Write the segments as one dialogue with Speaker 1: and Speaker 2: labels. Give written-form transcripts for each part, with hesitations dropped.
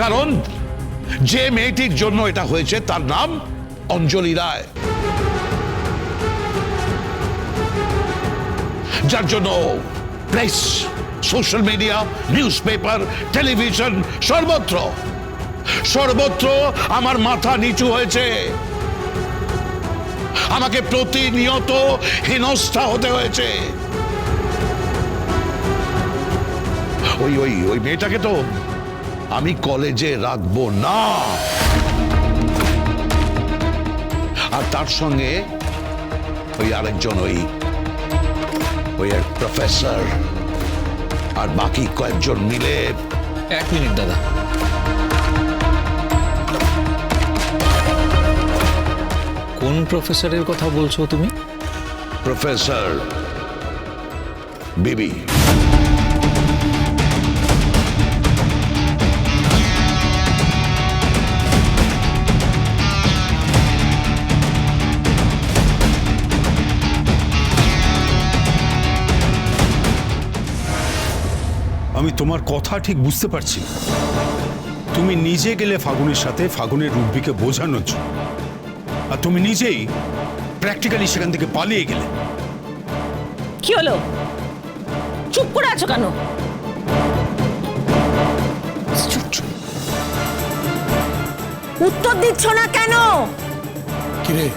Speaker 1: কারণ যে মেয়েটির জন্য এটা হয়েছে তার নাম অঞ্জলি রায়, যার জন্য press, social media, news paper, television সর্বত্র সর্বত্র আমার মাথা নিচু হয়েছে। আমাকে প্রতিনিয়ত হেনস্থা হতে হয়েছে। ওই ওই ওই মেয়েটাকে তো আমি কলেজে রাখবো না। আর তার সঙ্গে ওই আরেকজন ওই এক প্রফেসর আর বাকি কয়েকজন মিলে।
Speaker 2: 1 মিনিট দাদা, কোন প্রফেসরের কথা বলছো তুমি?
Speaker 1: প্রফেসর বিবি।
Speaker 3: আমি তোমার কথা ঠিক বুঝতে পারছি। তুমি নিজে গেলে ফাগুনের সাথে ফাগুনের রুবিকে বোঝানোর জন্য, আর তুমি নিজেই প্র্যাকটিক্যালি সেখান থেকে পালিয়ে গেলে।
Speaker 4: কি হলো? চুপ করে আছো কেন? উত্তর দিচ্ছ না কেন?
Speaker 5: কিরে,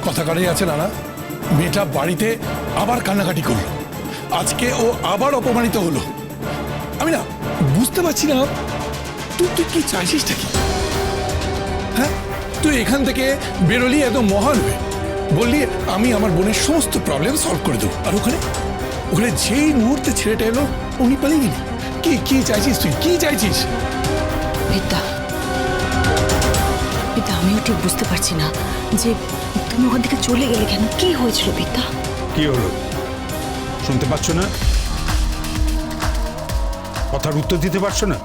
Speaker 5: কথা কাটাই আছে না? মেয়েটা বাড়িতে আবার কান্নাকাটি করলো, আজকে ও আবার অপমানিত হলো। আমি না বুঝতে পারছি না, তুই কি চাইছিসটা কি? হ্যাঁ, তুই এখান থেকে বেরোলি একদম মহান হয়ে, বললি আমি আমার বোনের সমস্ত প্রবলেম সলভ করে দেবো, আর ওখানে ওখানে যেই মুহূর্তে ছেলেটা এলো উনি পালিয়ে গেলি। কি চাইছিস তুই? কি চাইছিস?
Speaker 6: বিদ্যা, আমিও ঠিক বুঝতে পারছি না যে তুমি ওখান থেকে চলে গেলে কেন। কি হয়েছিল বিদ্যা?
Speaker 3: কি হলো শুনতে পাচ্ছ না? কথার উত্তর দিতে পারছো না?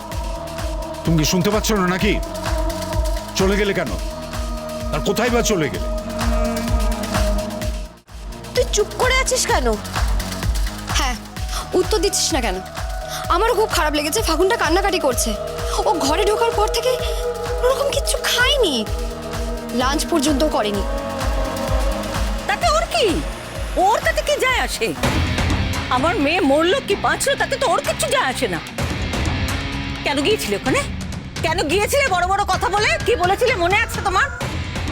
Speaker 3: তুমি কি শুনতে পাচ্ছ না নাকি? চলে গেলে কেন? আর কোথায় বা চলে গেলে?
Speaker 7: তুই চুপ করে আছিস কেন? হ্যাঁ, উত্তর দিচ্ছিস না কেন? আমারও খুব খারাপ লেগেছে। ফাগুনটা কান্নাকাটি করছে। ও ঘরে ঢোকার পর থেকে ওরকম কিচ্ছু খায়নি, লাঞ্চ পর্যন্ত করেনি।
Speaker 4: তাতে ওর কি? ওর তাতে কি যায় আসে? আমার মেয়ে মরলো কি বাঁচলো তাতে তো ওর কিচ্ছু যায় আসে না। কেন গিয়েছিলে ওখানে? কেন গিয়েছিলে বড় বড় কথা বলে? কি বলেছিলে মনে আছে তোমার?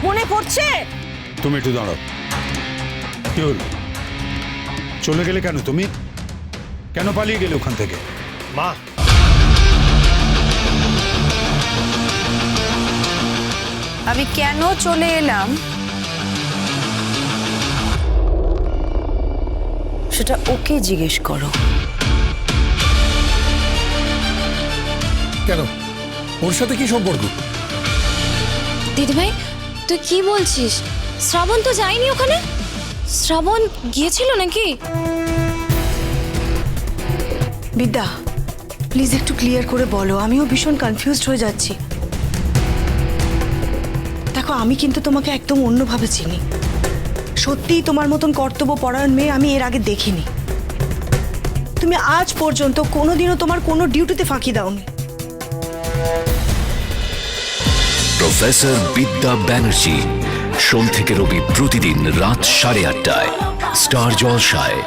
Speaker 4: মনে পড়ছে?
Speaker 3: তুমি একটু দাঁড়াও। কি হলো? চলে গেলে কেন তুমি? কেন পালিয়ে গেলে ওখান থেকে?
Speaker 8: মা,
Speaker 7: আমি কেন চলে এলাম সেটা ওকে জিজ্ঞেস করো।
Speaker 5: কেন? ওর সাথে কি সম্পর্ক?
Speaker 7: দিদিভাই, তুই কি বলছিস? শ্রাবণ তো যায়নি ওখানে। শ্রাবণ গিয়েছিল নাকি?
Speaker 6: বিদ্যা, প্লিজ একটু ক্লিয়ার করে বলো, আমিও ভীষণ কনফিউজড হয়ে যাচ্ছি। দেখো, আমি কিন্তু তোমাকে একদম অন্যভাবে চিনি। সত্যিই তোমার মতন কর্তব্যপরায়ণ মেয়ে আমি এর আগে দেখিনি। তুমি আজ পর্যন্ত কোনোদিনও তোমার কোনো ডিউটিতে ফাঁকি দাওনি।
Speaker 9: প্রফেসর বিদ্যা ব্যানার্জি, সোম থেকে রবি প্রতিদিন রাত 8:30টায় স্টার জলসায়।